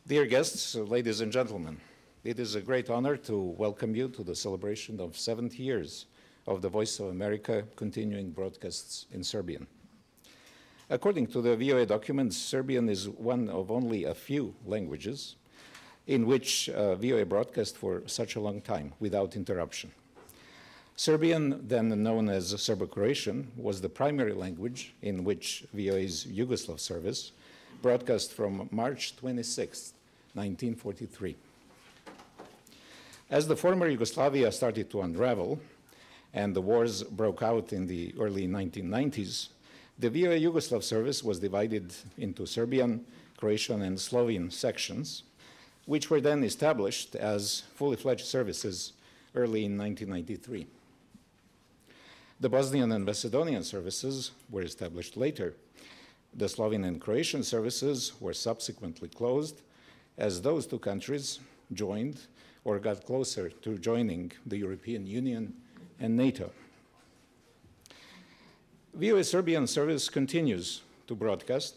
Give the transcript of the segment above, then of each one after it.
Dear guests, ladies and gentlemen, it is a great honor to welcome you to the celebration of 70 years of the Voice of America continuing broadcasts in Serbian. According to the VOA documents, Serbian is one of only a few languages in which VOA broadcast for such a long time without interruption. Serbian, then known as Serbo-Croatian, was the primary language in which VOA's Yugoslav service broadcast from March 26, 1943. As the former Yugoslavia started to unravel and the wars broke out in the early 1990s, the VOA Yugoslav service was divided into Serbian, Croatian, and Slovene sections, which were then established as fully fledged services early in 1993. The Bosnian and Macedonian services were established later. The Slovene and Croatian services were subsequently closed as those two countries joined or got closer to joining the European Union and NATO. VOA Serbian service continues to broadcast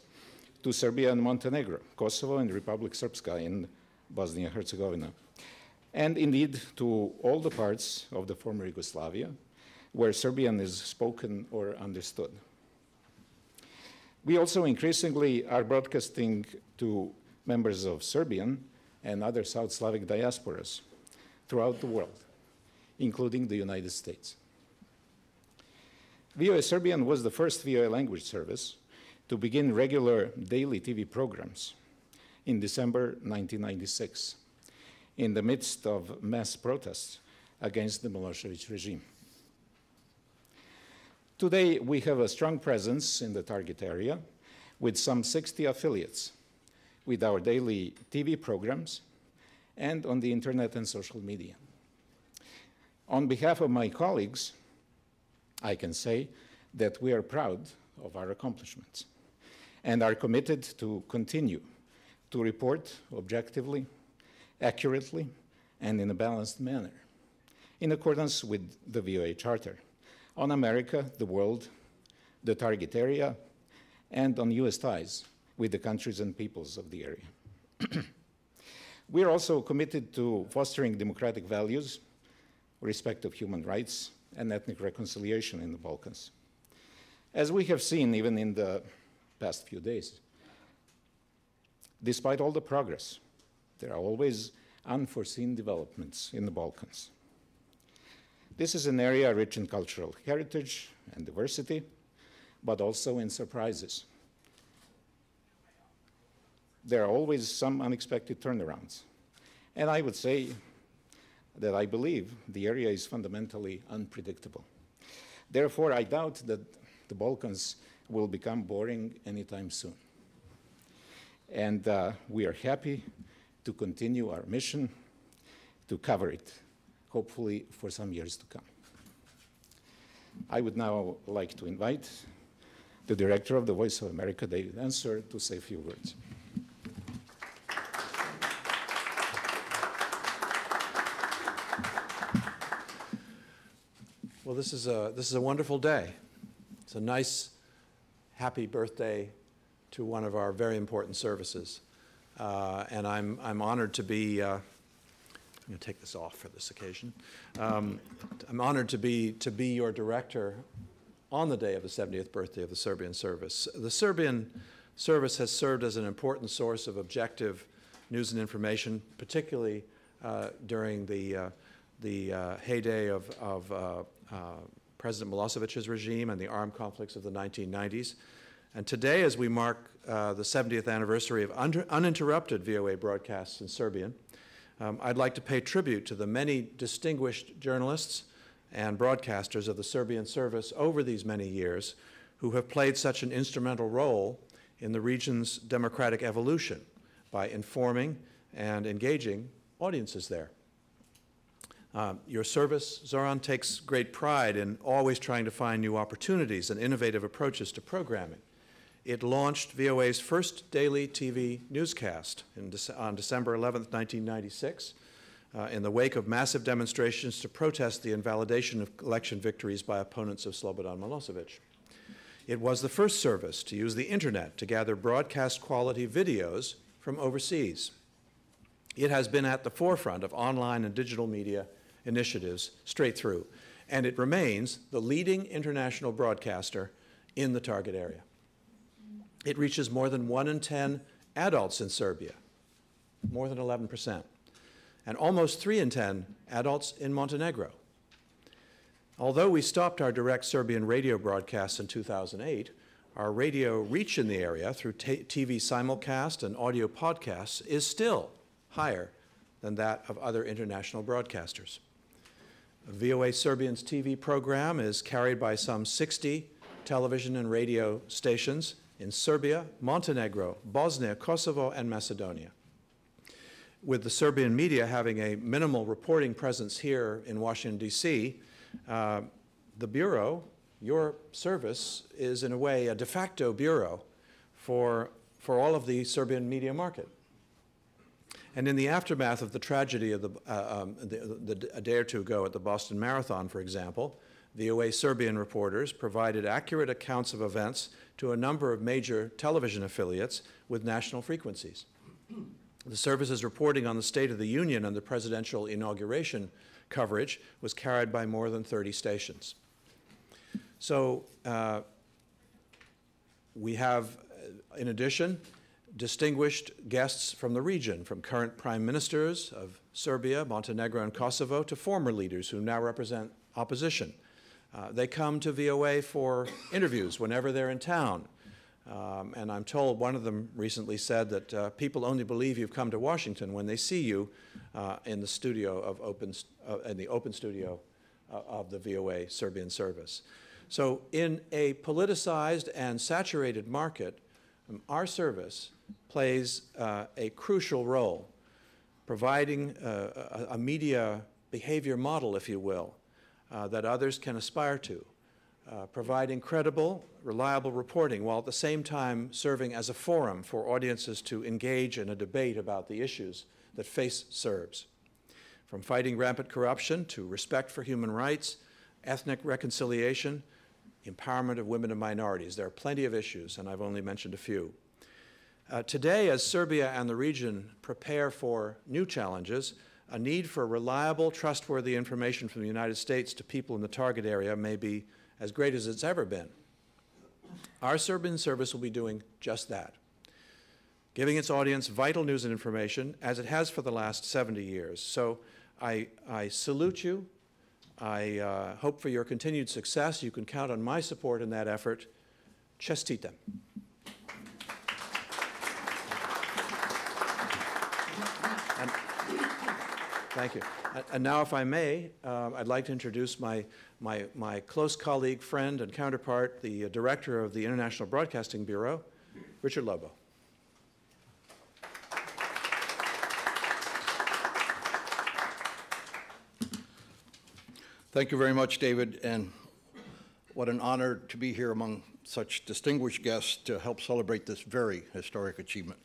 to Serbia and Montenegro, Kosovo and Republic Srpska in Bosnia and Herzegovina, and indeed to all the parts of the former Yugoslavia where Serbian is spoken or understood. We also increasingly are broadcasting to members of Serbian and other South Slavic diasporas throughout the world, including the United States. VOA Serbian was the first VOA language service to begin regular daily TV programs in December 1996, in the midst of mass protests against the Milosevic regime. Today, we have a strong presence in the target area with some 60 affiliates with our daily TV programs and on the internet and social media. On behalf of my colleagues, I can say that we are proud of our accomplishments and are committed to continue to report objectively, accurately, and in a balanced manner, in accordance with the VOA Charter, on America, the world, the target area, and on US ties with the countries and peoples of the area. We are also committed to fostering democratic values, respect of human rights, and ethnic reconciliation in the Balkans. As we have seen even in the past few days, despite all the progress, there are always unforeseen developments in the Balkans. This is an area rich in cultural heritage and diversity, but also in surprises. There are always some unexpected turnarounds. And I would say that I believe the area is fundamentally unpredictable. Therefore, I doubt that the Balkans will become boring anytime soon. And we are happy to continue our mission to cover it, hopefully for some years to come. I would now like to invite the director of the Voice of America, David Ensor, to say a few words. Well, this is a wonderful day. It's a nice, happy birthday to one of our very important services, and I'm honored to be. I'm going to take this off for this occasion. I'm honored to be your director on the day of the 70th birthday of the Serbian service. The Serbian service has served as an important source of objective news and information, particularly during the heyday of President Milosevic's regime and the armed conflicts of the 1990s. And today, as we mark the 70th anniversary of uninterrupted VOA broadcasts in Serbian, I'd like to pay tribute to the many distinguished journalists and broadcasters of the Serbian service over these many years who have played such an instrumental role in the region's democratic evolution by informing and engaging audiences there. Your service, Zoran, takes great pride in always trying to find new opportunities and innovative approaches to programming. It launched VOA's first daily TV newscast on December 11th, 1996, in the wake of massive demonstrations to protest the invalidation of election victories by opponents of Slobodan Milosevic. It was the first service to use the internet to gather broadcast quality videos from overseas. It has been at the forefront of online and digital media initiatives straight through, and it remains the leading international broadcaster in the target area. It reaches more than 1 in 10 adults in Serbia, more than 11%, and almost 3 in 10 adults in Montenegro. Although we stopped our direct Serbian radio broadcasts in 2008, our radio reach in the area through TV simulcast and audio podcasts is still higher than that of other international broadcasters. VOA Serbian's TV program is carried by some 60 television and radio stations in Serbia, Montenegro, Bosnia, Kosovo, and Macedonia. With the Serbian media having a minimal reporting presence here in Washington, D.C., the Bureau, your service, is in a way a de facto bureau for all of the Serbian media market. And in the aftermath of the tragedy of a day or two ago at the Boston Marathon, for example, VOA Serbian reporters provided accurate accounts of events to a number of major television affiliates with national frequencies. The service's reporting on the State of the Union and the presidential inauguration coverage was carried by more than 30 stations. So we have, in addition, distinguished guests from the region, from current prime ministers of Serbia, Montenegro, and Kosovo to former leaders who now represent opposition. They come to VOA for interviews whenever they're in town. And I'm told one of them recently said that people only believe you've come to Washington when they see you in the studio of in the open studio of the VOA Serbian service. So in a politicized and saturated market, our service plays a crucial role, providing a media behavior model, if you will, that others can aspire to, providing credible, reliable reporting, while at the same time serving as a forum for audiences to engage in a debate about the issues that face Serbs. From fighting rampant corruption to respect for human rights, ethnic reconciliation, empowerment of women and minorities. There are plenty of issues, and I've only mentioned a few. Today, as Serbia and the region prepare for new challenges, a need for reliable, trustworthy information from the United States to people in the target area may be as great as it's ever been. Our Serbian service will be doing just that, giving its audience vital news and information, as it has for the last 70 years. So I salute you. I hope for your continued success. You can count on my support in that effort. Čestitam. Thank you. And now, if I may, I'd like to introduce my close colleague, friend, and counterpart, the director of the International Broadcasting Bureau, Richard Lobo. Thank you very much, David, and what an honor to be here among such distinguished guests to help celebrate this very historic achievement.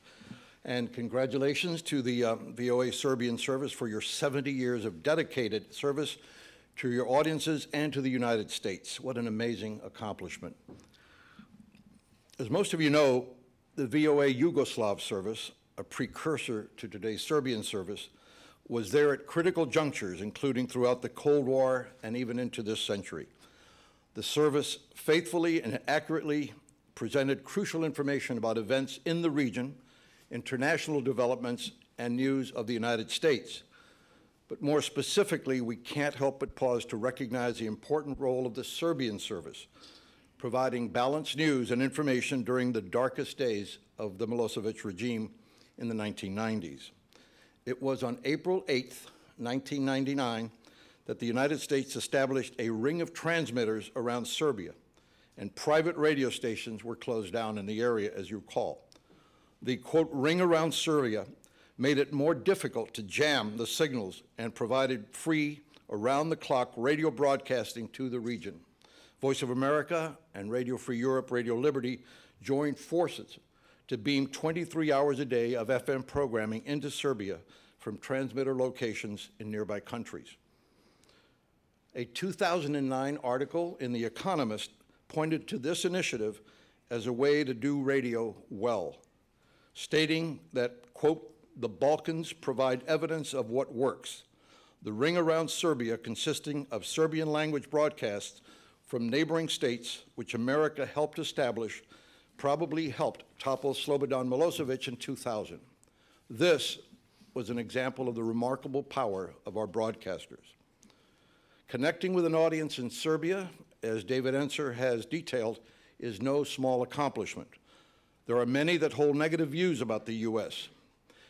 And congratulations to the VOA Serbian service for your 70 years of dedicated service to your audiences and to the United States. What an amazing accomplishment. As most of you know, the VOA Yugoslav service, a precursor to today's Serbian service, was there at critical junctures, including throughout the Cold War and even into this century. The service faithfully and accurately presented crucial information about events in the region, international developments, and news of the United States. But more specifically, we can't help but pause to recognize the important role of the Serbian service, providing balanced news and information during the darkest days of the Milosevic regime in the 1990s. It was on April 8th, 1999, that the United States established a ring of transmitters around Serbia, and private radio stations were closed down in the area, as you recall. The, quote, ring around Serbia made it more difficult to jam the signals and provided free, around-the-clock radio broadcasting to the region. Voice of America and Radio Free Europe, Radio Liberty joined forces to beam 23 hours a day of FM programming into Serbia from transmitter locations in nearby countries. A 2009 article in The Economist pointed to this initiative as a way to do radio well, stating that, quote, the Balkans provide evidence of what works. The ring around Serbia, consisting of Serbian language broadcasts from neighboring states, which America helped establish, probably helped topple Slobodan Milosevic in 2000. This was an example of the remarkable power of our broadcasters. Connecting with an audience in Serbia, as David Enser has detailed, is no small accomplishment. There are many that hold negative views about the U.S.,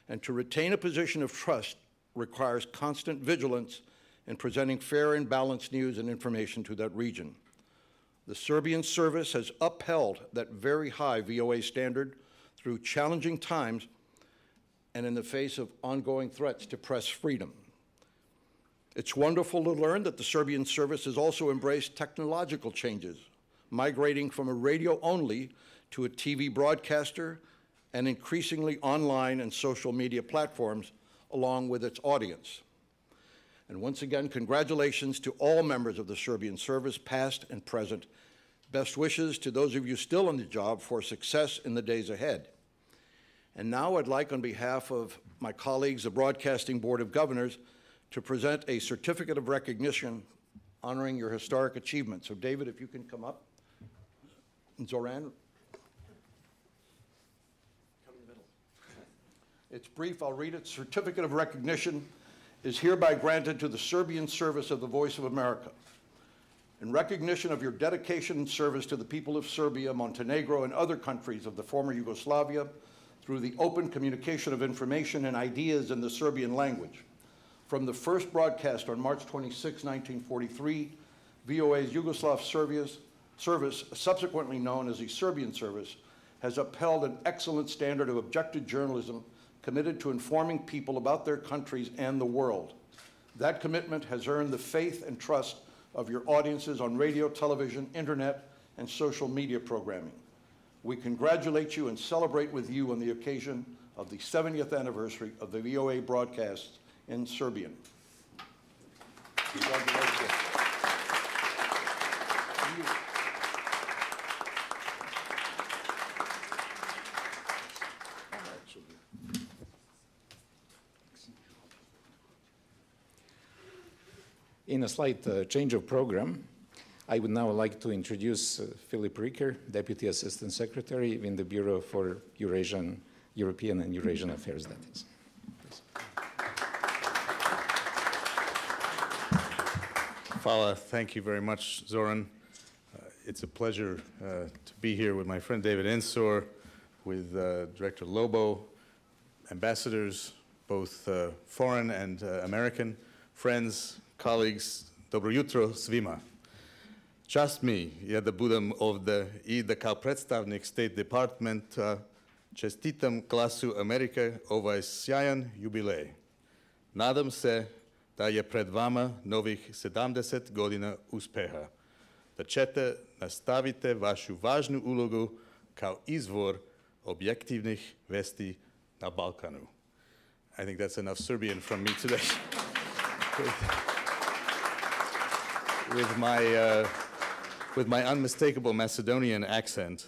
and to retain a position of trust requires constant vigilance in presenting fair and balanced news and information to that region. The Serbian service has upheld that very high VOA standard through challenging times and in the face of ongoing threats to press freedom. It's wonderful to learn that the Serbian service has also embraced technological changes, migrating from a radio-only to a TV broadcaster and increasingly online and social media platforms along with its audience. And once again, congratulations to all members of the Serbian service, past and present. Best wishes to those of you still on the job for success in the days ahead. And now I'd like, on behalf of my colleagues, the Broadcasting Board of Governors, to present a certificate of recognition honoring your historic achievements. So David, if you can come up. And Zoran. Come in the middle. It's brief, I'll read it. Certificate of recognition is hereby granted to the Serbian service of the Voice of America. In recognition of your dedication and service to the people of Serbia, Montenegro, and other countries of the former Yugoslavia, through the open communication of information and ideas in the Serbian language. From the first broadcast on March 26, 1943, VOA's Yugoslav service, subsequently known as the Serbian service, has upheld an excellent standard of objective journalism committed to informing people about their countries and the world. That commitment has earned the faith and trust of your audiences on radio, television, internet, and social media programming. We congratulate you and celebrate with you on the occasion of the 70th anniversary of the VOA broadcasts in Serbian. Congratulations. In a slight change of program, I would now like to introduce Philip Ricker, Deputy Assistant Secretary in the Bureau for European and Eurasian Affairs, that is. Fala, thank you very much, Zoran. It's a pleasure to be here with my friend David Ensor, with Director Lobo, ambassadors, both foreign and American, friends, colleagues. Dobro jutro svima. Čast mi je da budem ovdje i da kao predstavnik State Departmenta čestitam Glasu Amerike ovaj sjajan jubilej. Nadam se da je pred vama novih 70 godina uspeha, da ćete nastaviti vašu važnu ulogu kao izvor objektivnih vesti na Balkanu. I think that's enough Serbian from me today. With my unmistakable Macedonian accent,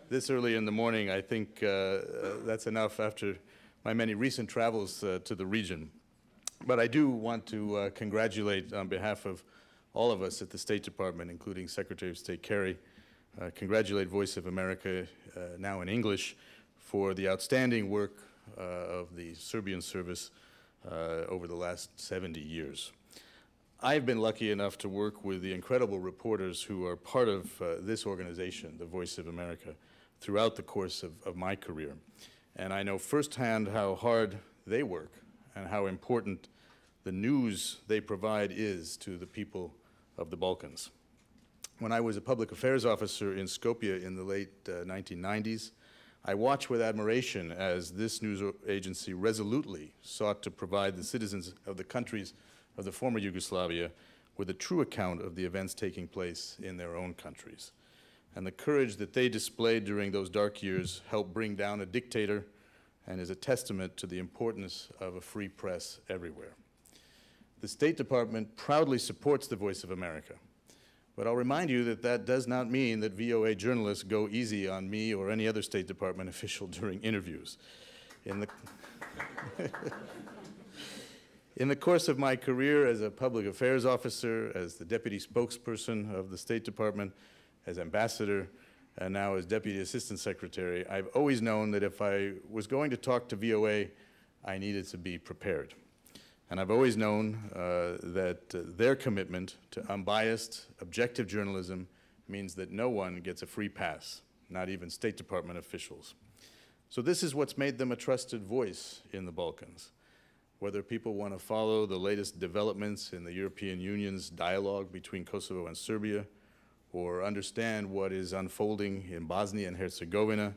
this early in the morning, I think that's enough after my many recent travels to the region. But I do want to congratulate, on behalf of all of us at the State Department, including Secretary of State Kerry, congratulate Voice of America, now in English, for the outstanding work of the Serbian service over the last 70 years. I've been lucky enough to work with the incredible reporters who are part of this organization, the Voice of America, throughout the course of my career. And I know firsthand how hard they work and how important the news they provide is to the people of the Balkans. When I was a public affairs officer in Skopje in the late 1990s, I watched with admiration as this news agency resolutely sought to provide the citizens of the countries of the former Yugoslavia with a true account of the events taking place in their own countries. And the courage that they displayed during those dark years helped bring down a dictator and is a testament to the importance of a free press everywhere. The State Department proudly supports the Voice of America, but I'll remind you that that does not mean that VOA journalists go easy on me or any other State Department official during interviews. In the In the course of my career as a public affairs officer, as the deputy spokesperson of the State Department, as ambassador, and now as deputy assistant secretary, I've always known that if I was going to talk to VOA, I needed to be prepared. And I've always known that their commitment to unbiased, objective journalism means that no one gets a free pass, not even State Department officials. So this is what's made them a trusted voice in the Balkans. Whether people want to follow the latest developments in the European Union's dialogue between Kosovo and Serbia, or understand what is unfolding in Bosnia and Herzegovina,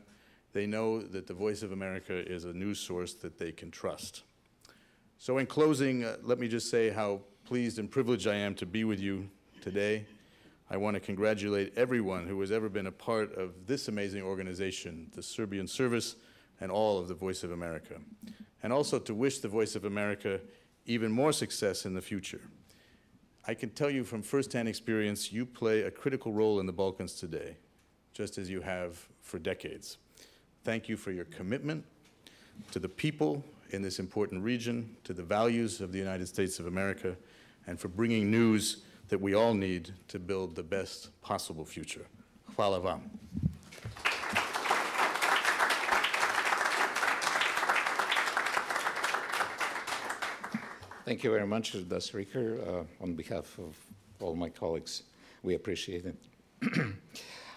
they know that the Voice of America is a news source that they can trust. So in closing, let me just say how pleased and privileged I am to be with you today. I want to congratulate everyone who has ever been a part of this amazing organization, the Serbian Service, and all of the Voice of America. And also to wish the Voice of America even more success in the future. I can tell you from firsthand experience, you play a critical role in the Balkans today, just as you have for decades. Thank you for your commitment to the people in this important region, to the values of the United States of America, and for bringing news that we all need to build the best possible future. Hvala vam. Thank you very much, Glas Amerike. On behalf of all my colleagues, we appreciate it.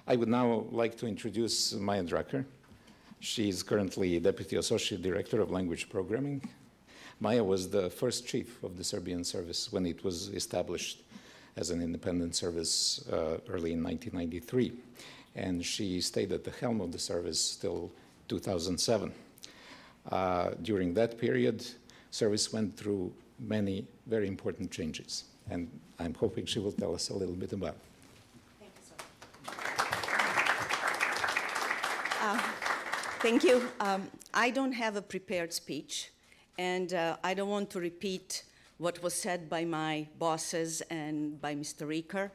I would now like to introduce Maja Drucker. She is currently Deputy Associate Director of Language Programming. Maja was the first chief of the Serbian service when it was established as an independent service early in 1993. And she stayed at the helm of the service till 2007. During that period, service went through many very important changes, and I'm hoping she will tell us a little bit about it. Thank you. I don't have a prepared speech, and I don't want to repeat what was said by my bosses and by Mr. Riker.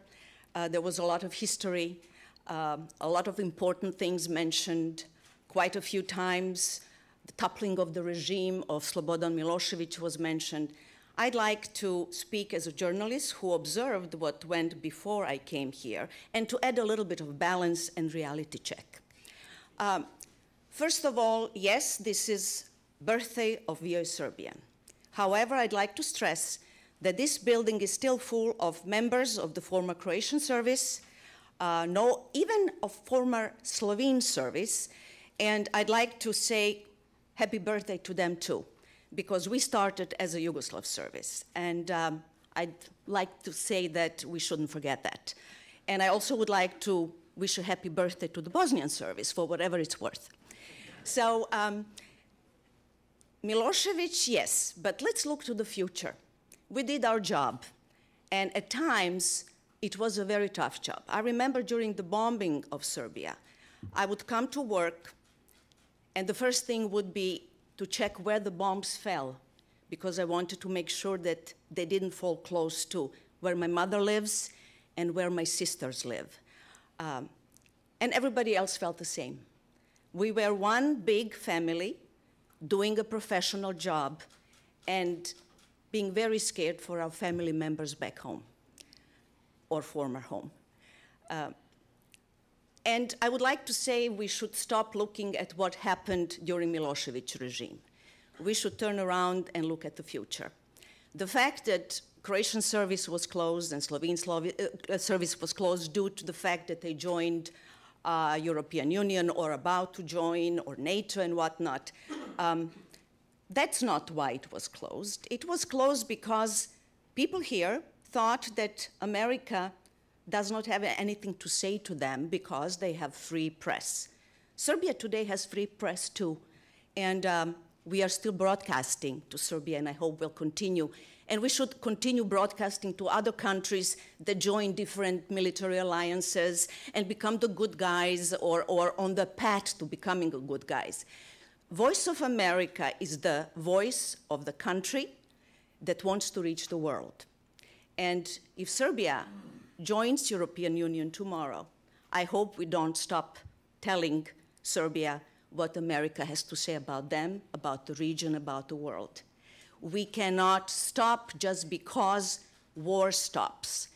There was a lot of history, a lot of important things mentioned quite a few times. The toppling of the regime of Slobodan Milošević was mentioned. I'd like to speak as a journalist who observed what went before I came here and to add a little bit of balance and reality check. First of all, yes, this is birthday of VOA Serbian. However, I'd like to stress that this building is still full of members of the former Croatian service, even of former Slovene service, and I'd like to say happy birthday to them too, because we started as a Yugoslav service, and I'd like to say that we shouldn't forget that. And I also would like to wish a happy birthday to the Bosnian service for whatever it's worth. So Milošević, yes, but let's look to the future. We did our job, and at times it was a very tough job. I remember during the bombing of Serbia, I would come to work, and the first thing would be to check where the bombs fell, because I wanted to make sure that they didn't fall close to where my mother lives and where my sisters live. And everybody else felt the same. We were one big family doing a professional job and being very scared for our family members back home or former home. And I would like to say we should stop looking at what happened during Milošević regime. We should turn around and look at the future. The fact that Croatian service was closed and Slovene service was closed due to the fact that they joined European Union or about to join, or NATO and whatnot, that's not why it was closed. It was closed because people here thought that America does not have anything to say to them because they have free press. Serbia today has free press too, and we are still broadcasting to Serbia, and I hope we'll continue. And we should continue broadcasting to other countries that join different military alliances and become the good guys or on the path to becoming the good guys. Voice of America is the voice of the country that wants to reach the world. And if Serbia joins European Union tomorrow, I hope we don't stop telling Serbia what America has to say about them, about the region, about the world. We cannot stop just because war stops.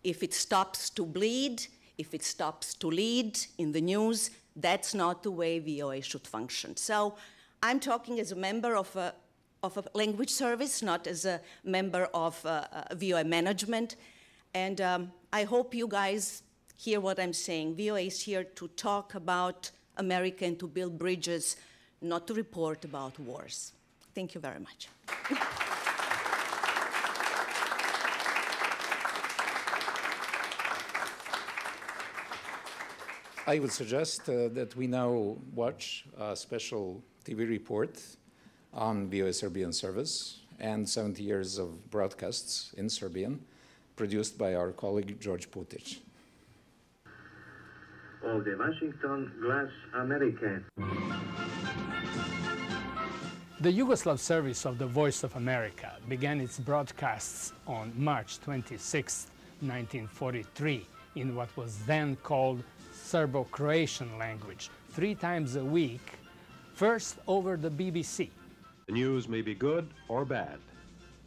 If it stops to bleed, if it stops to lead in the news, that's not the way VOA should function. So I'm talking as a member of a language service, not as a member of VOA management. And I hope you guys hear what I'm saying. VOA is here to talk about America and to build bridges, not to report about wars. Thank you very much. I would suggest that we now watch a special TV report on VOA Serbian service and 70 years of broadcasts in Serbian, produced by our colleague George Putic. Ovdje Washington, Glas Amerike. The Yugoslav service of the Voice of America began its broadcasts on March 26, 1943, in what was then called Serbo-Croatian language, 3 times a week, first over the BBC. The news may be good or bad.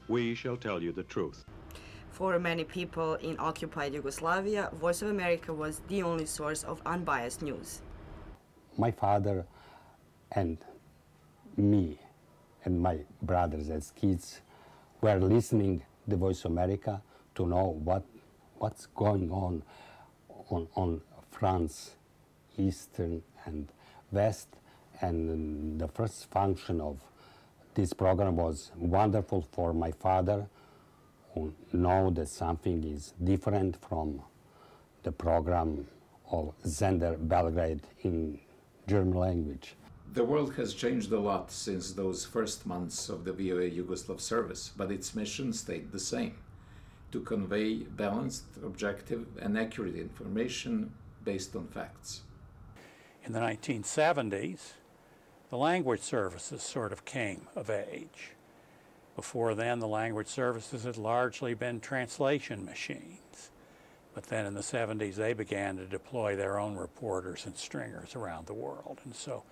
We shall tell you the truth. For many people in occupied Yugoslavia, Voice of America was the only source of unbiased news. My father and me and my brothers as kids were listening to the Voice of America to know what's going on France, Eastern and West. And the first function of this program was wonderful for my father, who know that something is different from the program of Zender Belgrade in German language. The world has changed a lot since those first months of the VOA Yugoslav service, but its mission stayed the same: to convey balanced, objective, and accurate information based on facts. In the 1970s, the language services sort of came of age. Before then, the language services had largely been translation machines. But then in the 70s, they began to deploy their own reporters and stringers around the world. And so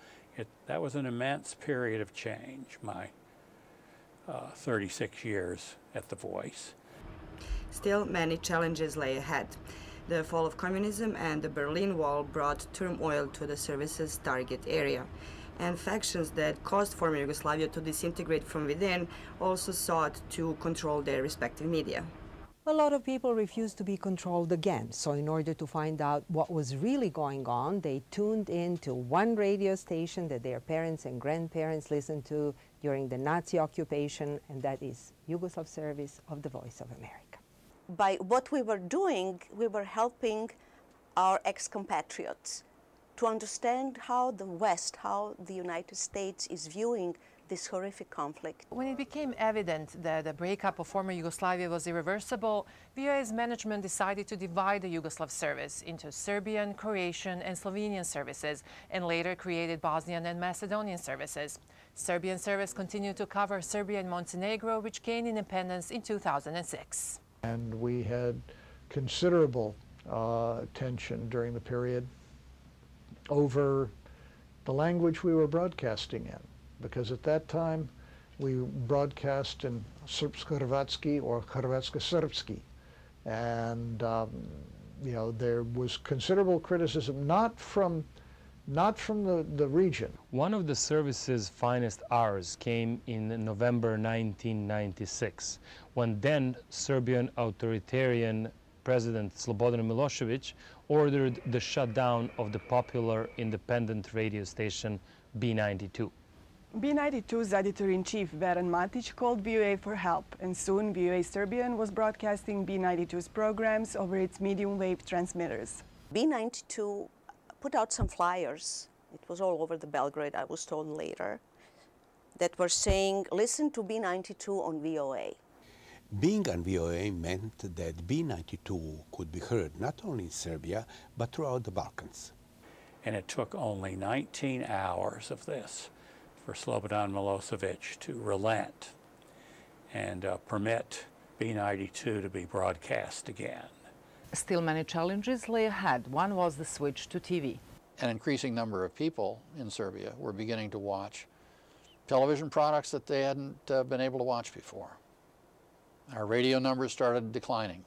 that was an immense period of change, my 36 years at The Voice. Still, many challenges lay ahead. The fall of communism and the Berlin Wall brought turmoil to the service's target area. And factions that caused former Yugoslavia to disintegrate from within also sought to control their respective media. A lot of people refused to be controlled again, so in order to find out what was really going on, they tuned in to one radio station that their parents and grandparents listened to during the Nazi occupation, and that is Yugoslav service of the Voice of America. By what we were doing, we were helping our ex-compatriots to understand how the West, how the United States is viewing this horrific conflict. When it became evident that the breakup of former Yugoslavia was irreversible, VOA's management decided to divide the Yugoslav service into Serbian, Croatian, and Slovenian services, and later created Bosnian and Macedonian services. Serbian service continued to cover Serbia and Montenegro, which gained independence in 2006. And we had considerable tension during the period over the language we were broadcasting in, because at that time we broadcast in srpsko-hrvatski or hrvatsko-srpski, and you know, there was considerable criticism, not from the region. One of the service's finest hours came in November 1996, when then Serbian authoritarian President Slobodan Milosevic ordered the shutdown of the popular independent radio station B92. B92's editor-in-chief Veran Matić called VOA for help, and soon VOA Serbian was broadcasting B92's programs over its medium-wave transmitters. B92 put out some flyers, it was all over the Belgrade, I was told later, that were saying, listen to B92 on VOA. Being on VOA meant that B92 could be heard not only in Serbia, but throughout the Balkans. And it took only 19 hours of this for Slobodan Milosevic to relent and permit B92 to be broadcast again. Still many challenges lay ahead. One was the switch to TV. an increasing number of people in Serbia were beginning to watch television products that they hadn't been able to watch before. Our radio numbers started declining.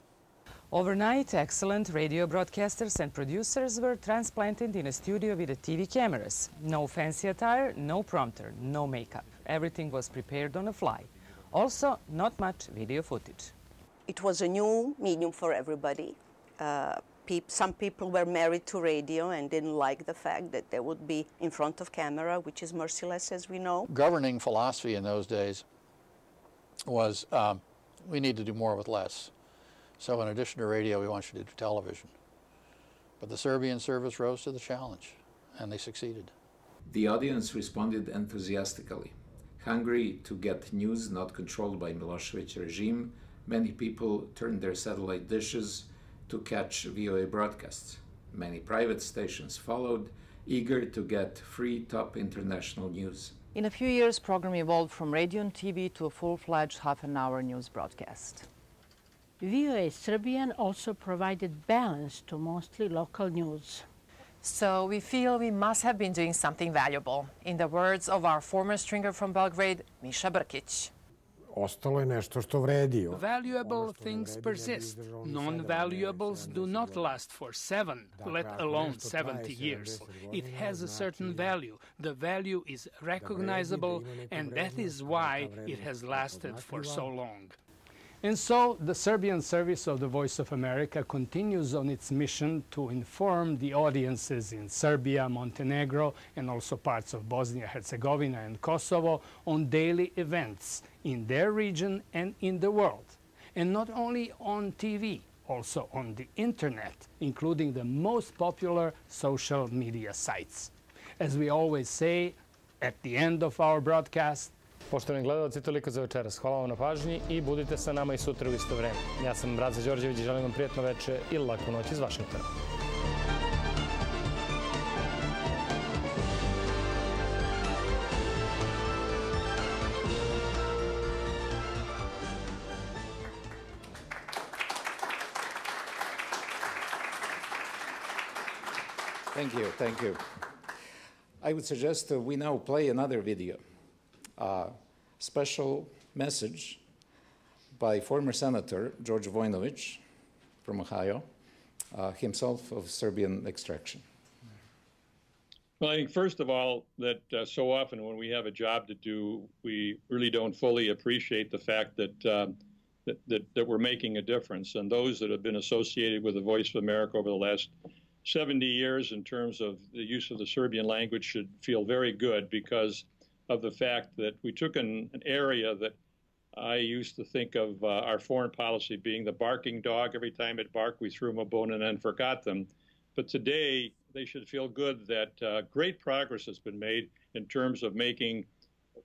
Overnight, excellent radio broadcasters and producers were transplanted in a studio with the TV cameras. No fancy attire, no prompter, no makeup. Everything was prepared on the fly. Also, not much video footage. It was a new medium for everybody. Some people were married to radio and didn't like the fact that they would be in front of camera, which is merciless, as we know. Governing philosophy in those days was we need to do more with less. So in addition to radio, we want you to do television. But the Serbian service rose to the challenge, and they succeeded. The audience responded enthusiastically. Hungry to get news not controlled by Milošević regime, many people turned their satellite dishes to catch VOA broadcasts. Many private stations followed, eager to get free top international news. In a few years, program evolved from radio and TV to a full-fledged half-an-hour news broadcast. VOA Serbian also provided balance to mostly local news. So we feel we must have been doing something valuable. In the words of our former stringer from Belgrade, Miša Brkić. Ostalo je nešto što vredi. Valuable things persist. Non-valuables do not last for 7, let alone 70 years. It has a certain value. The value is recognizable, and that is why it has lasted for so long. And so the Serbian service of the Voice of America continues on its mission to inform the audiences in Serbia, Montenegro, and also parts of Bosnia, Herzegovina, and Kosovo on daily events in their region and in the world. And not only on TV, also on the internet, including the most popular social media sites. As we always say at the end of our broadcast, Poštovani gledalci, toliko za večeras. Hvala vam na pažnji i budite sa nama i sutra u isto vreme. Ja sam Braza Đorđević i želim vam prijatno veče i laku noć iz Vašingtona. Thank you, thank you. I would suggest we now play another video. A special message by former Senator George Vojinović from Ohio, himself of Serbian extraction. Well, I think first of all that so often when we have a job to do, we really don't fully appreciate the fact that that we're making a difference. And those that have been associated with the Voice of America over the last 70 years in terms of the use of the Serbian language should feel very good because of the fact that we took an area that I used to think of our foreign policy being the barking dog. Every time it barked, we threw them a bone and then forgot them. But today, they should feel good that great progress has been made in terms of making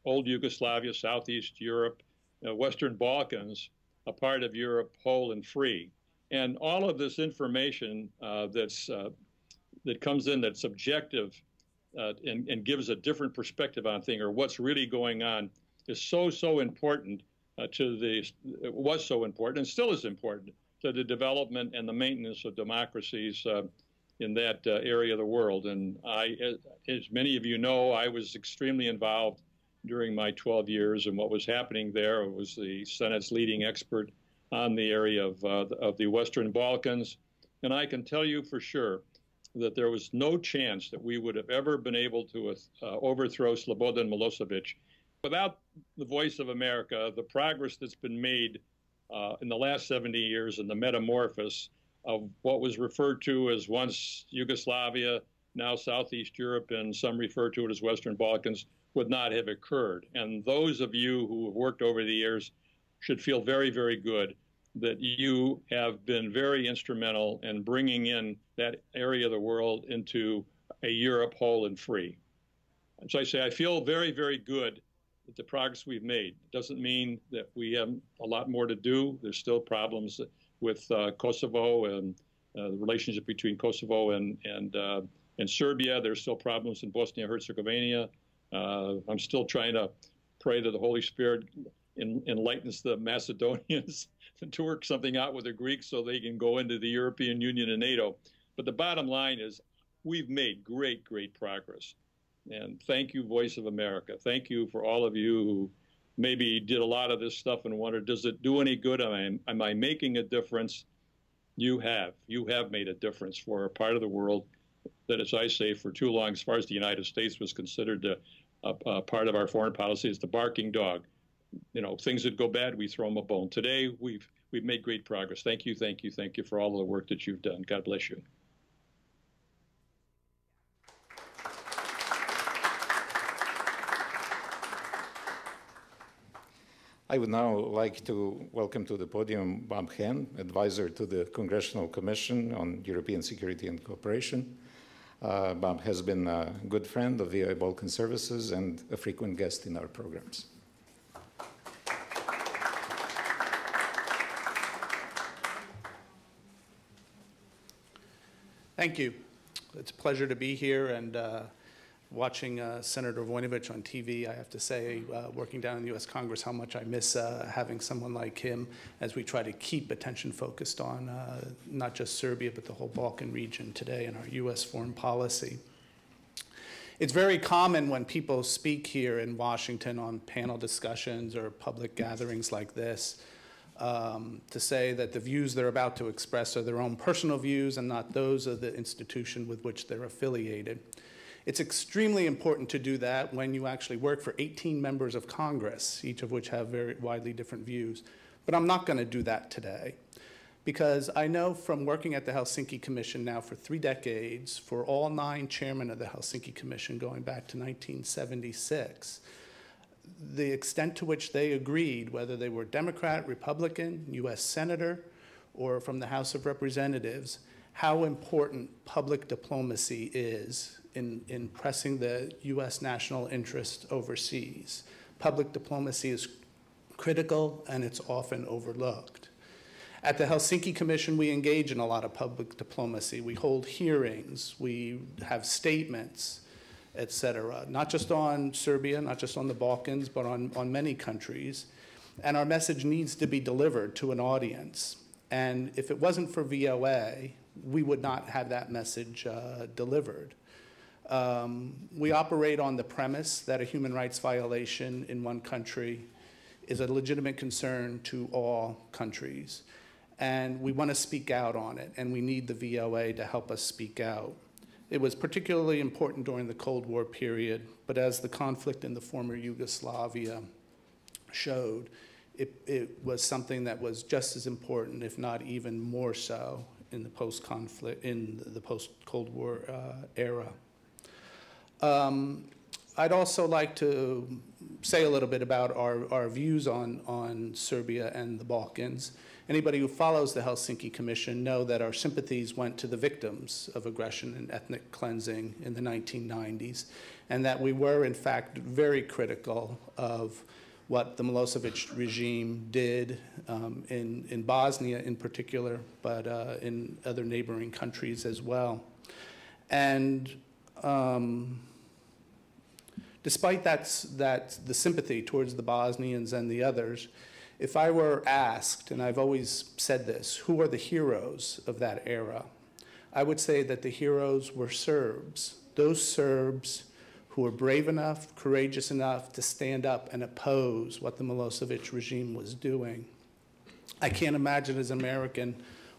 old Yugoslavia, Southeast Europe, Western Balkans, a part of Europe whole and free. And all of this information that comes in that's objective and gives a different perspective on things or what's really going on is so important was so important and still is important to the development and the maintenance of democracies in that area of the world. And as many of you know, I was extremely involved during my 12 years in what was happening there. I was the Senate's leading expert on the area of the Western Balkans. And I can tell you for sure that there was no chance that we would have ever been able to overthrow Slobodan Milošević without the Voice of America, the progress that's been made in the last 70 years and the metamorphosis of what was referred to as once Yugoslavia, now Southeast Europe, and some refer to it as Western Balkans, would not have occurred. And those of you who have worked over the years should feel very, very good that you have been very instrumental in bringing in that area of the world into a Europe whole and free. And so I say I feel very, very good that the progress we've made. It doesn't mean that we have a lot more to do. There's still problems with Kosovo and the relationship between Kosovo and Serbia. There's still problems in Bosnia and Herzegovina. I'm still trying to pray that the Holy Spirit enlightens the Macedonians to work something out with the Greeks so they can go into the European Union and NATO. But the bottom line is we've made great, great progress. And thank you, Voice of America. Thank you for all of you who maybe did a lot of this stuff and wondered, does it do any good? Am I making a difference? You have. You have made a difference for a part of the world that, as I say, for too long, as far as the United States was considered a part of our foreign policy, is the barking dog. You know, things that go bad, we throw them a bone. Today, we've made great progress. Thank you, thank you, thank you for all of the work that you've done. God bless you. I would now like to welcome to the podium Bob Hahn, advisor to the Congressional Commission on European Security and Cooperation. Bob has been a good friend of VOA Balkan Services and a frequent guest in our programs. Thank you. It's a pleasure to be here, and watching Senator Voinovich on TV, I have to say, working down in the U.S. Congress, how much I miss having someone like him as we try to keep attention focused on not just Serbia, but the whole Balkan region today in our U.S. foreign policy. It's very common when people speak here in Washington on panel discussions or public gatherings like this to say that the views they're about to express are their own personal views and not those of the institution with which they're affiliated. It's extremely important to do that when you actually work for 18 members of Congress, each of which have very widely different views. But I'm not going to do that today, because I know from working at the Helsinki Commission now for 3 decades, for all 9 chairmen of the Helsinki Commission going back to 1976, the extent to which they agreed, whether they were Democrat, Republican, U.S. Senator, or from the House of Representatives, how important public diplomacy is in pressing the U.S. national interest overseas. Public diplomacy is critical, and it's often overlooked. At the Helsinki Commission, we engage in a lot of public diplomacy. We hold hearings, we have statements, et cetera, not just on Serbia, not just on the Balkans, but on many countries. And our message needs to be delivered to an audience. And if it wasn't for VOA, we would not have that message delivered. We operate on the premise that a human rights violation in one country is a legitimate concern to all countries. And we want to speak out on it, and we need the VOA to help us speak out. It was particularly important during the Cold War period, but as the conflict in the former Yugoslavia showed, it was something that was just as important, if not even more so, in the post-conflict, in the post-Cold War era. I'd also like to say a little bit about our views on Serbia and the Balkans. Anybody who follows the Helsinki Commission know that our sympathies went to the victims of aggression and ethnic cleansing in the 1990s, and that we were, in fact, very critical of what the Milosevic regime did in Bosnia in particular, but in other neighboring countries as well. And despite the sympathy towards the Bosnians and the others, if I were asked, and I've always said this, who are the heroes of that era, I would say that the heroes were Serbs, those Serbs who were brave enough, courageous enough to stand up and oppose what the Milosevic regime was doing. I can't imagine as an American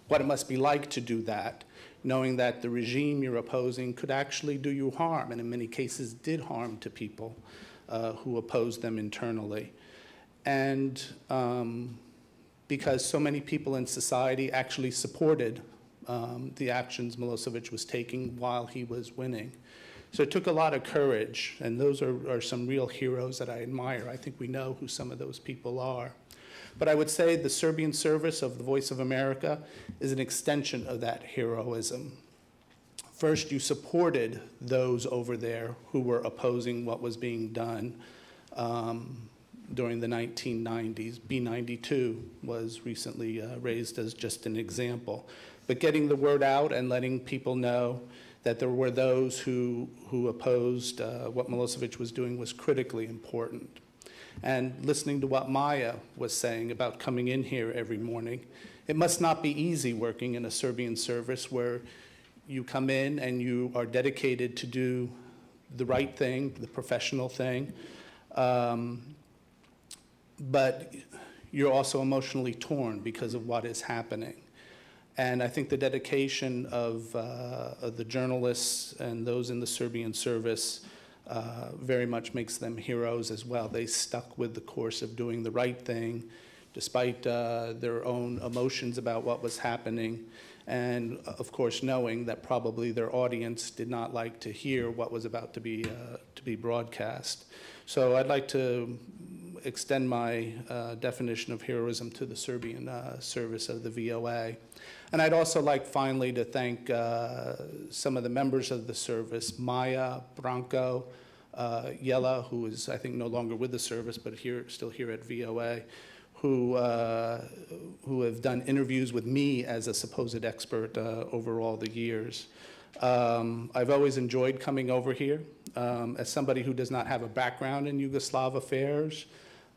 what it must be like to do that, knowing that the regime you're opposing could actually do you harm, and in many cases did harm to people who opposed them internally. And because so many people in society actually supported the actions Milosevic was taking while he was winning. So it took a lot of courage, and those are some real heroes that I admire. I think we know who some of those people are. But I would say the Serbian service of the Voice of America is an extension of that heroism. First, you supported those over there who were opposing what was being done during the 1990s. B-92 was recently raised as just an example. But getting the word out and letting people know that there were those who opposed what Milosevic was doing was critically important. And listening to what Maya was saying about coming in here every morning, it must not be easy working in a Serbian service where you come in and you are dedicated to do the right thing, the professional thing, but you're also emotionally torn because of what is happening. And I think the dedication of the journalists and those in the Serbian service very much makes them heroes as well. They stuck with the course of doing the right thing, despite their own emotions about what was happening, and of course knowing that probably their audience did not like to hear what was about to be broadcast. So I'd like to extend my definition of heroism to the Serbian service of the VOA. And I'd also like finally to thank some of the members of the service, Maya, Branko, Yela, who is I think no longer with the service but still here at VOA, who have done interviews with me as a supposed expert over all the years. I've always enjoyed coming over here. As somebody who does not have a background in Yugoslav affairs,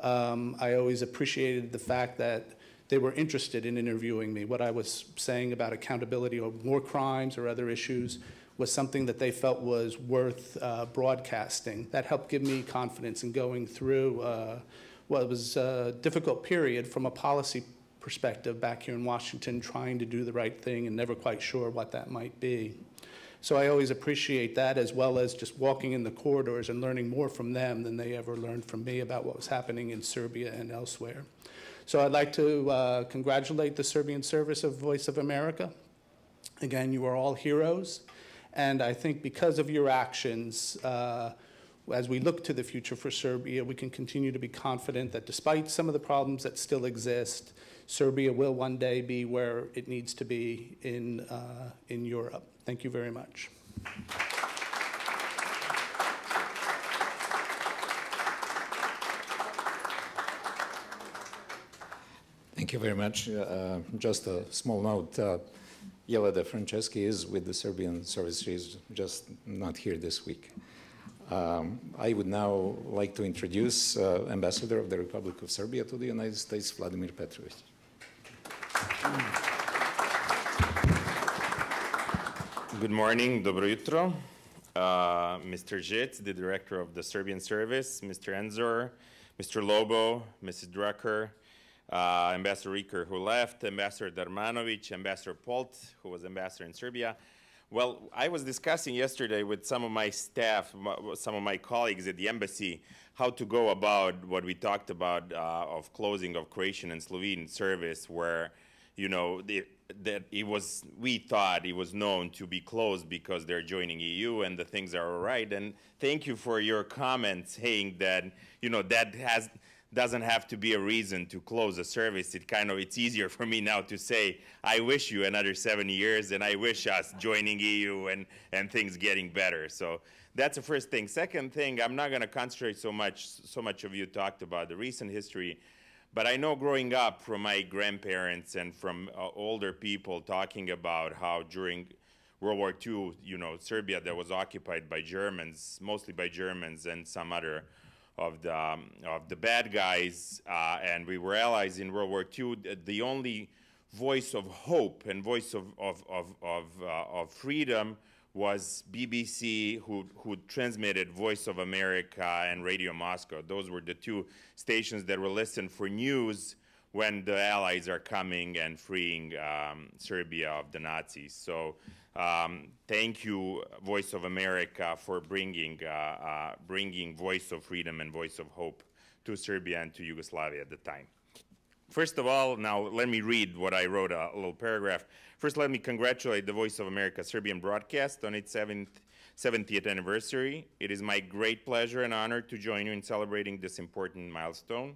I always appreciated the fact that they were interested in interviewing me. What I was saying about accountability of war crimes or other issues was something that they felt was worth broadcasting. That helped give me confidence in going through what was a difficult period from a policy perspective back here in Washington, trying to do the right thing and never quite sure what that might be. So I always appreciate that, as well as just walking in the corridors and learning more from them than they ever learned from me about what was happening in Serbia and elsewhere. So I'd like to congratulate the Serbian service of Voice of America. Again, you are all heroes. And I think because of your actions, as we look to the future for Serbia, we can continue to be confident that despite some of the problems that still exist, Serbia will one day be where it needs to be in Europe. Thank you very much. Thank you very much. Just a small note. Jela De Franceschi is with the Serbian service. She's just not here this week. I would now like to introduce Ambassador of the Republic of Serbia to the United States, Vladimir Petrovic. Good morning, dobro jutro. Mr. Žic, the director of the Serbian service, Mr. Enzor, Mr. Lobo, Mrs. Drucker, Ambassador Riker, who left, Ambassador Darmanovic, Ambassador Polt, who was ambassador in Serbia. Well, I was discussing yesterday with some of my staff, some of my colleagues at the embassy, how to go about what we talked about of closing of Croatian and Slovene service, where, you know, that we thought it was known to be closed because they're joining EU and the things are all right. And thank you for your comments saying that, you know, that doesn't have to be a reason to close a service. It's easier for me now to say, I wish you another 7 years and I wish us joining EU and things getting better. So that's the first thing. Second thing, I'm not going to concentrate so much of you talked about the recent history, but I know growing up from my grandparents and from older people talking about how during World War II, you know, Serbia that was occupied by Germans, mostly by Germans and some other of the bad guys, and we were allies in World War II. The only voice of hope and voice of freedom was BBC, who transmitted Voice of America and Radio Moscow. Those were the two stations that were listened for news when the Allies are coming and freeing Serbia of the Nazis. So thank you, Voice of America, for bringing voice of freedom and voice of hope to Serbia and to Yugoslavia at the time. First of all, now let me read what I wrote, a little paragraph. First, let me congratulate the Voice of America Serbian broadcast on its 70th anniversary. It is my great pleasure and honor to join you in celebrating this important milestone.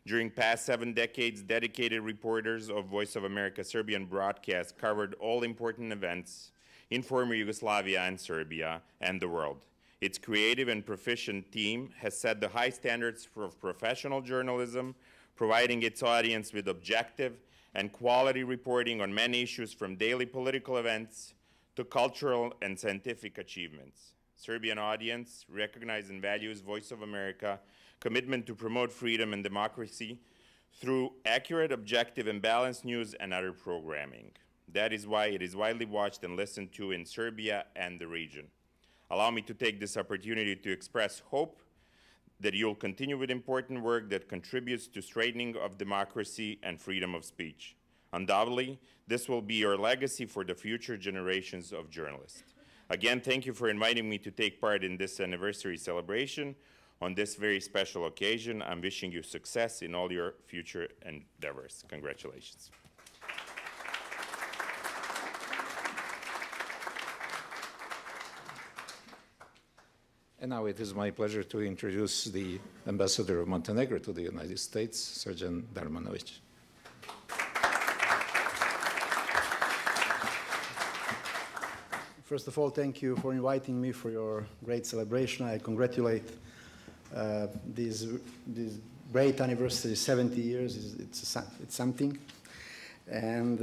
During past 7 decades, dedicated reporters of Voice of America Serbian broadcast covered all important events in former Yugoslavia and Serbia and the world. Its creative and proficient team has set the high standards for professional journalism, providing its audience with objective and quality reporting on many issues from daily political events to cultural and scientific achievements. Serbian audience recognizes and values Voice of America commitment to promote freedom and democracy through accurate, objective, and balanced news and other programming. That is why it is widely watched and listened to in Serbia and the region. Allow me to take this opportunity to express hope that you'll continue with important work that contributes to strengthening of democracy and freedom of speech. Undoubtedly, this will be your legacy for the future generations of journalists. Again, thank you for inviting me to take part in this anniversary celebration. On this very special occasion, I'm wishing you success in all your future endeavors. Congratulations. And now it is my pleasure to introduce the Ambassador of Montenegro to the United States, Srđan Darmanović. First of all, thank you for inviting me for your great celebration. I congratulate this great anniversary, 70 years. It's something. And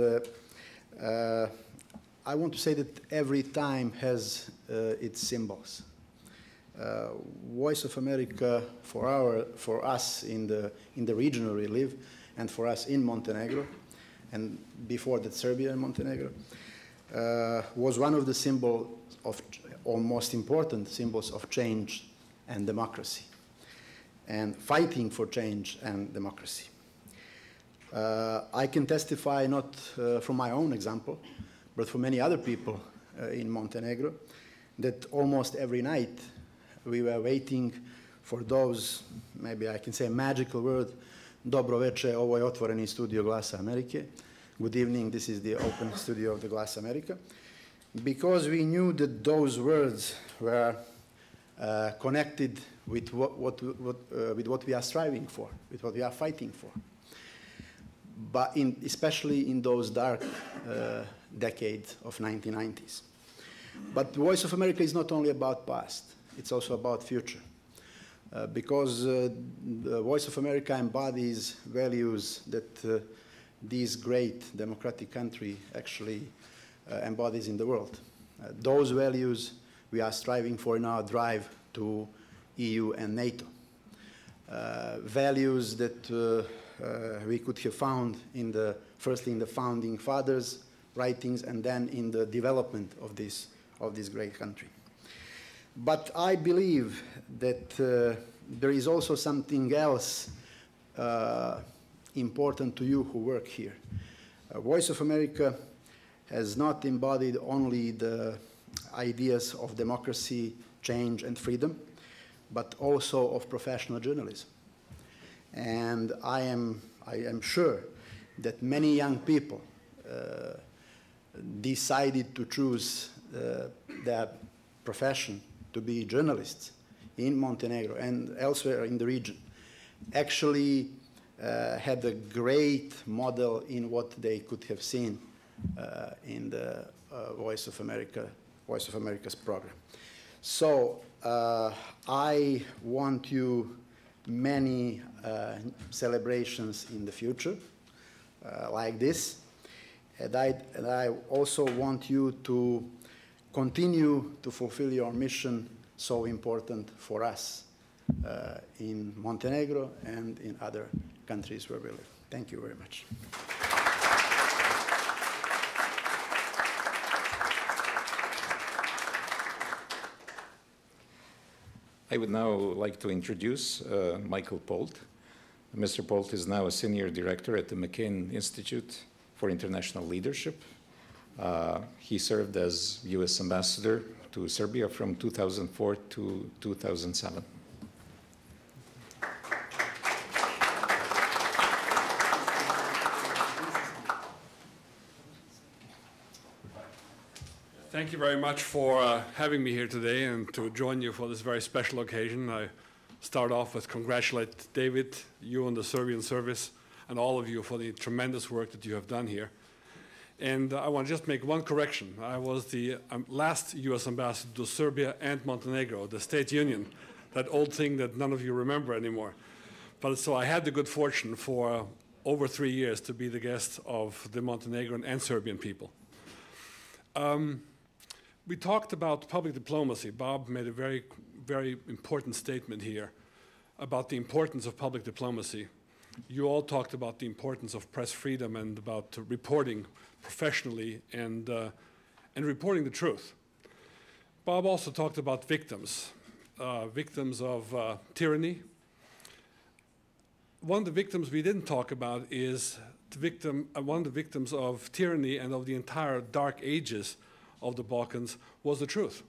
I want to say that every time has its symbols. Voice of America for us in the region where we live, and for us in Montenegro, and before that Serbia and Montenegro, was one of the symbols of, or most important symbols of change and democracy, and fighting for change and democracy. I can testify not from my own example, but for many other people in Montenegro, that almost every night we were waiting for those, maybe I can say a magical word, dobro veče, ovo je otvoreni studio Glasa Amerike. Good evening, this is the open studio of the Glas Amerike. Because we knew that those words were connected with what we are striving for, with what we are fighting for. But especially in those dark decades of 1990s. But the Voice of America is not only about past. It's also about future, because the Voice of America embodies values that this great democratic country actually embodies in the world. Those values we are striving for in our drive to EU and NATO. Values that we could have found firstly in the founding fathers' writings, and then in the development of this great country. But I believe that there is also something else important to you who work here. Voice of America has not embodied only the ideas of democracy, change, and freedom, but also of professional journalism. And I am sure that many young people decided to choose their profession to be journalists in Montenegro and elsewhere in the region, actually had a great model in what they could have seen in the Voice of America's program. So I want you many celebrations in the future like this, and I also want you to continue to fulfill your mission, so important for us in Montenegro and in other countries where we live. Thank you very much. I would now like to introduce Michael Polt. Mr. Polt is now a senior director at the McCain Institute for International Leadership. He served as U.S. ambassador to Serbia from 2004 to 2007. Thank you very much for having me here today and to join you for this very special occasion. I start off with congratulate David, you and the Serbian service, and all of you for the tremendous work that you have done here. And I want to just make one correction. I was the last U.S. ambassador to Serbia and Montenegro, the State Union, that old thing that none of you remember anymore. But so I had the good fortune for over 3 years to be the guest of the Montenegrin and Serbian people. We talked about public diplomacy. Bob made a very, very important statement here about the importance of public diplomacy. You all talked about the importance of press freedom and about reporting professionally and reporting the truth. Bob also talked about victims, victims of tyranny. One of the victims we didn't talk about is one of the victims of tyranny and of the entire dark ages of the Balkans was the truth.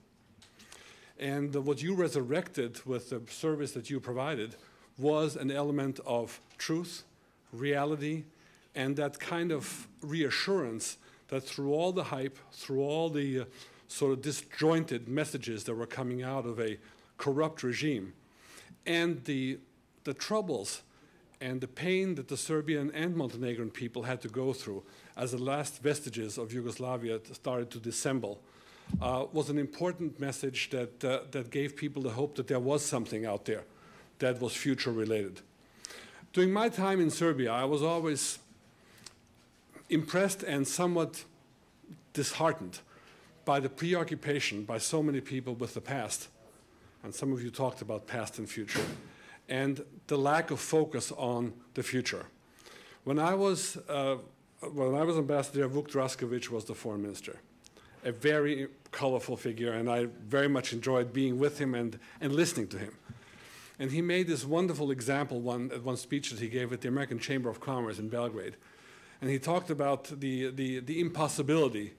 And what you resurrected with the service that you provided was an element of truth, reality, and that kind of reassurance that through all the hype, through all the sort of disjointed messages that were coming out of a corrupt regime, and the troubles and the pain that the Serbian and Montenegrin people had to go through as the last vestiges of Yugoslavia started to dissemble, was an important message that gave people the hope that there was something out there that was future-related. During my time in Serbia, I was always impressed and somewhat disheartened by the preoccupation by so many people with the past, and some of you talked about past and future, and the lack of focus on the future. When I was ambassador, Vuk Draskovic was the foreign minister, a very colorful figure, and I very much enjoyed being with him and listening to him. And he made this wonderful example at one speech that he gave at the American Chamber of Commerce in Belgrade. And he talked about the impossibility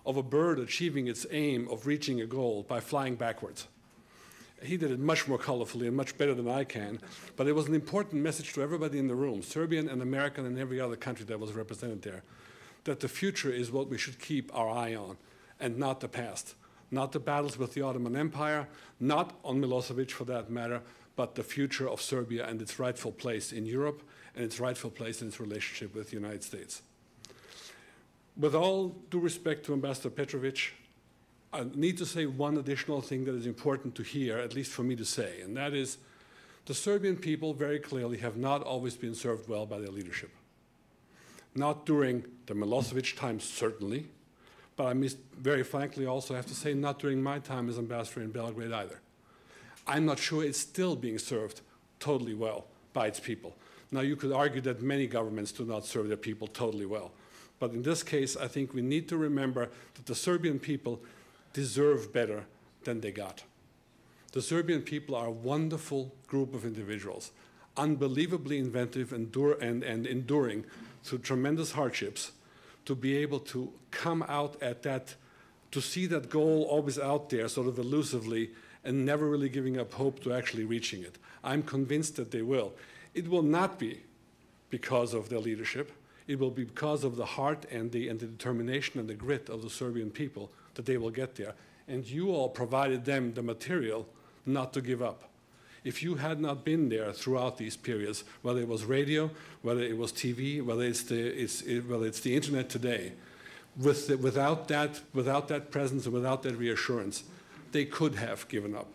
of a bird achieving its aim of reaching a goal by flying backwards. He did it much more colorfully and much better than I can, but it was an important message to everybody in the room, Serbian and American and every other country that was represented there, that the future is what we should keep our eye on, and not the past. Not the battles with the Ottoman Empire, not on Milosevic for that matter, but the future of Serbia and its rightful place in Europe and its rightful place in its relationship with the United States. With all due respect to Ambassador Petrovic, I need to say one additional thing that is important to hear, at least for me to say, and that is the Serbian people very clearly have not always been served well by their leadership. Not during the Milosevic time, certainly, but I must very frankly also have to say not during my time as ambassador in Belgrade either. I'm not sure it's still being served totally well by its people. Now, you could argue that many governments do not serve their people totally well. But in this case, I think we need to remember that the Serbian people deserve better than they got. The Serbian people are a wonderful group of individuals, unbelievably inventive and enduring through tremendous hardships to be able to come out at that, to see that goal always out there sort of elusively and never really giving up hope to actually reaching it. I'm convinced that they will. It will not be because of their leadership. It will be because of the heart and the determination and the grit of the Serbian people that they will get there. And you all provided them the material not to give up. If you had not been there throughout these periods, whether it was radio, whether it was TV, whether it's the internet today, without that presence and without that reassurance, they could have given up.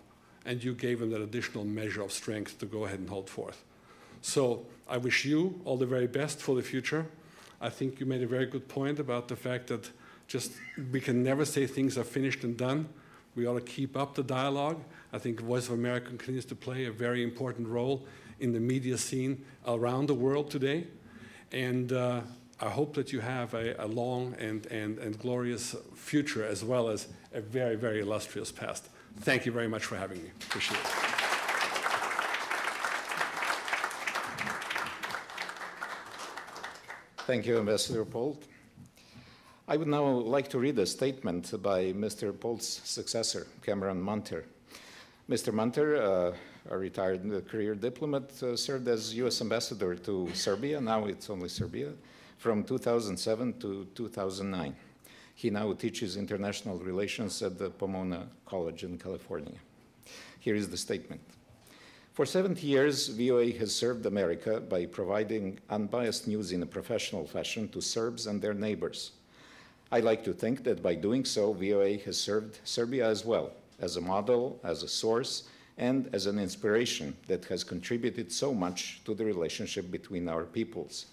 And you gave them that additional measure of strength to go ahead and hold forth. So I wish you all the very best for the future. I think you made a very good point about the fact that we can never say things are finished and done. We ought to keep up the dialogue. I think Voice of America continues to play a very important role in the media scene around the world today. And I hope that you have a long and glorious future as well as a very, very illustrious past. Thank you very much for having me. Appreciate it. Thank you, Ambassador Polt. I would now like to read a statement by Mr. Polt's successor, Cameron Munter. Mr. Munter, a retired career diplomat, served as U.S. ambassador to Serbia, now it's only Serbia, from 2007 to 2009. He now teaches international relations at the Pomona College in California. Here is the statement. For 70 years, VOA has served America by providing unbiased news in a professional fashion to Serbs and their neighbors. I like to think that by doing so, VOA has served Serbia as well, as a model, as a source, and as an inspiration that has contributed so much to the relationship between our peoples.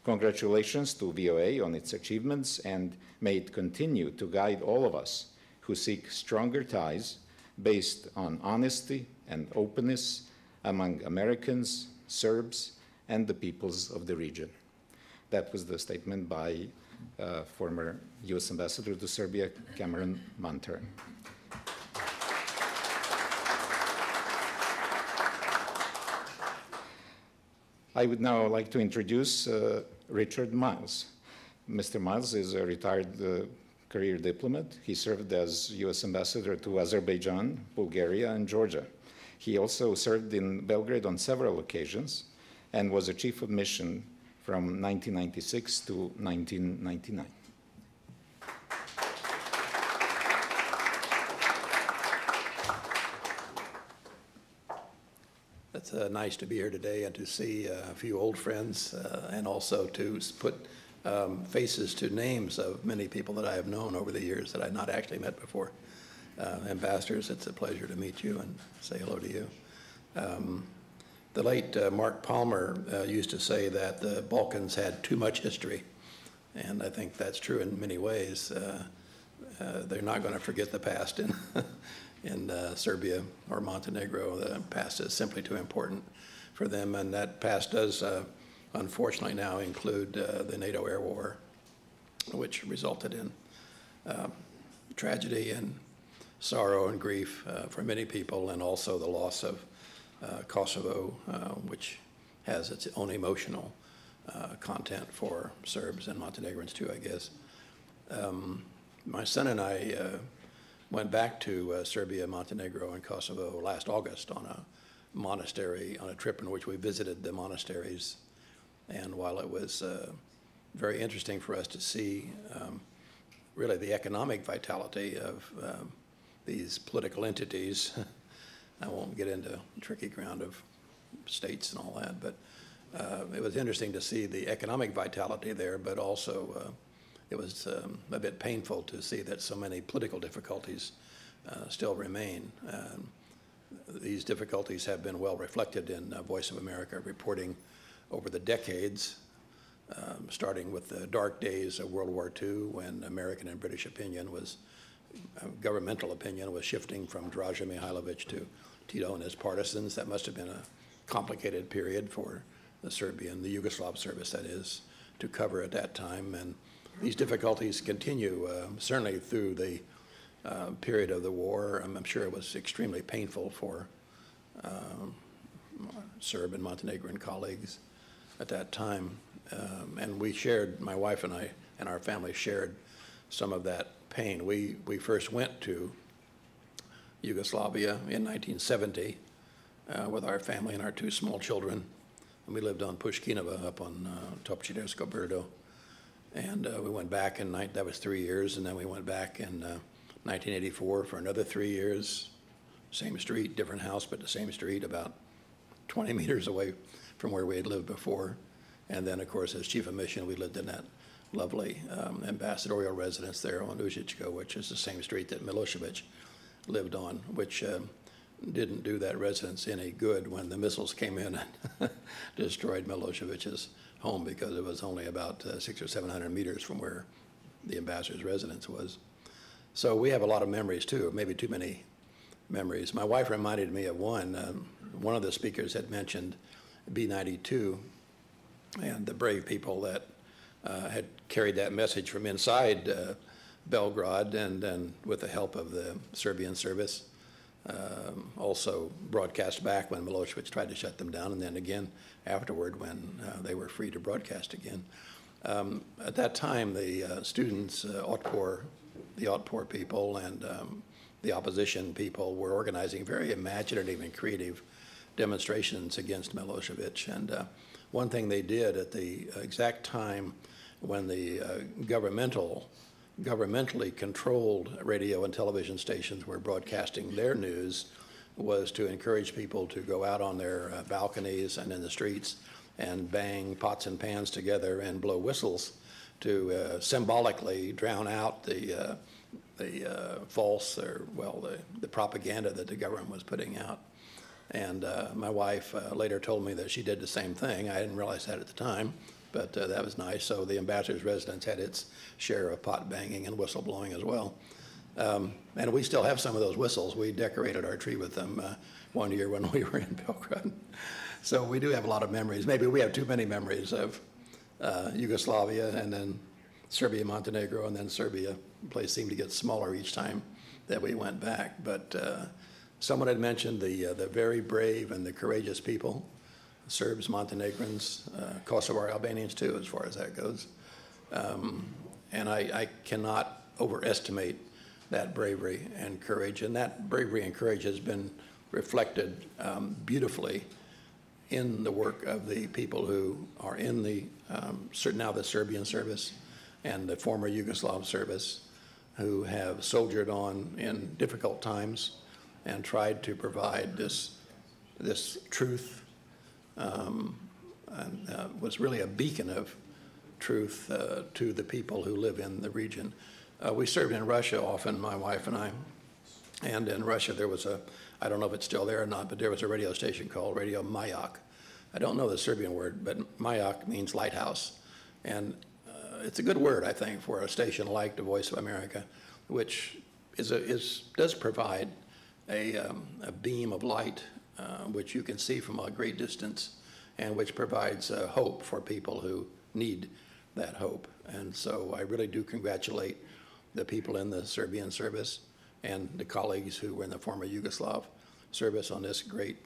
Congratulations to VOA on its achievements, and may it continue to guide all of us who seek stronger ties based on honesty and openness among Americans, Serbs, and the peoples of the region. That was the statement by former U.S. Ambassador to Serbia, Cameron Monter. I would now like to introduce Richard Miles. Mr. Miles is a retired career diplomat. He served as U.S. Ambassador to Azerbaijan, Bulgaria, and Georgia. He also served in Belgrade on several occasions and was a chief of mission from 1996 to 1999. It's nice to be here today and to see a few old friends and also to put faces to names of many people that I have known over the years that I've not actually met before. Ambassadors, it's a pleasure to meet you and say hello to you. The late Mark Palmer used to say that the Balkans had too much history, and I think that's true in many ways. They're not going to forget the past in Serbia or Montenegro. The past is simply too important for them, and that past does unfortunately now include the NATO air war, which resulted in tragedy and sorrow and grief for many people, and also the loss of Kosovo, which has its own emotional content for Serbs and Montenegrins too, I guess. My son and I went back to Serbia, Montenegro, and Kosovo last August on a trip in which we visited the monasteries. And while it was very interesting for us to see really the economic vitality of these political entities, I won't get into tricky ground of states and all that, but it was interesting to see the economic vitality there, but also it was a bit painful to see that so many political difficulties still remain. These difficulties have been well reflected in Voice of America reporting over the decades, starting with the dark days of World War II, when American and British opinion was, governmental opinion was shifting from Draža Mihailović to Tito and his partisans. That must have been a complicated period for the Yugoslav service, that is, to cover at that time. And these difficulties continue, certainly through the period of the war. I'm sure it was extremely painful for Serb and Montenegrin colleagues at that time. And we shared, my wife and I and our family shared some of that pain. We first went to Yugoslavia in 1970 with our family and our two small children. And we lived on Pushkinova up on Topčidersko Brdo. And we went back in, that was 3 years, and then we went back in 1984 for another 3 years. Same street, different house, but the same street, about 20 meters away from where we had lived before. And then, of course, as chief of mission, we lived in that lovely ambassadorial residence there on Užičko, which is the same street that Milošević lived on, which didn't do that residence any good when the missiles came in and destroyed Milošević's home, because it was only about 600 or 700 meters from where the ambassador's residence was. So we have a lot of memories too, maybe too many memories. My wife reminded me of one. One of the speakers had mentioned B-92 and the brave people that had carried that message from inside Belgrade, and with the help of the Serbian service, also broadcast back when Milošević tried to shut them down, and then again afterward when they were free to broadcast again. At that time, the students, the Otpor people and the opposition people were organizing very imaginative and creative demonstrations against Milošević. And one thing they did at the exact time when the governmentally controlled radio and television stations were broadcasting their news was to encourage people to go out on their balconies and in the streets and bang pots and pans together and blow whistles to symbolically drown out the false, or well, the propaganda that the government was putting out. And my wife later told me that she did the same thing. I didn't realize that at the time, but that was nice. So the ambassador's residence had its share of pot banging and whistle blowing as well. And we still have some of those whistles. We decorated our tree with them one year when we were in Belgrade. So we do have a lot of memories. Maybe we have too many memories of Yugoslavia and then Serbia, Montenegro, and then Serbia. The place seemed to get smaller each time that we went back. But someone had mentioned the very brave and the courageous people, Serbs, Montenegrins, Kosovar Albanians too, as far as that goes. And I cannot overestimate that bravery and courage. And that bravery and courage has been reflected beautifully in the work of the people who are in the, now the Serbian service and the former Yugoslav service, who have soldiered on in difficult times and tried to provide this truth, and was really a beacon of truth to the people who live in the region. We served in Russia often, my wife and I, and in Russia there was I don't know if it's still there or not, but there was a radio station called Radio Mayak. I don't know the Serbian word, but Mayak means lighthouse. And it's a good word, I think, for a station like the Voice of America, which does provide a beam of light, which you can see from a great distance, and which provides hope for people who need that hope. And so I really do congratulate the people in the Serbian service and the colleagues who were in the former Yugoslav service on this great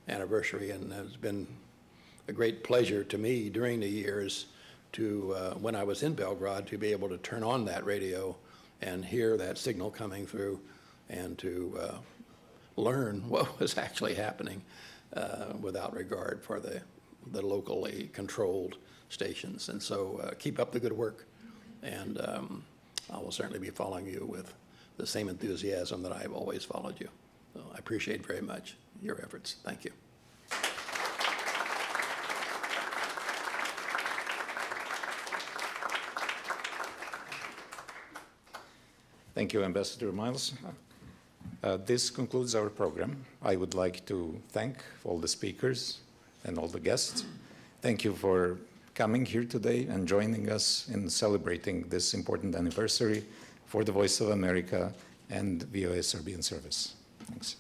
anniversary. And it's been a great pleasure to me during the years to, when I was in Belgrade, to be able to turn on that radio and hear that signal coming through and to learn what was actually happening without regard for the locally controlled stations. And so keep up the good work, and I will certainly be following you with the same enthusiasm that I've always followed you. So I appreciate very much your efforts. Thank you. Thank you, Ambassador Miles. This concludes our program. I would like to thank all the speakers and all the guests. Thank you for coming here today and joining us in celebrating this important anniversary for the Voice of America and VOA Serbian Service. Thanks.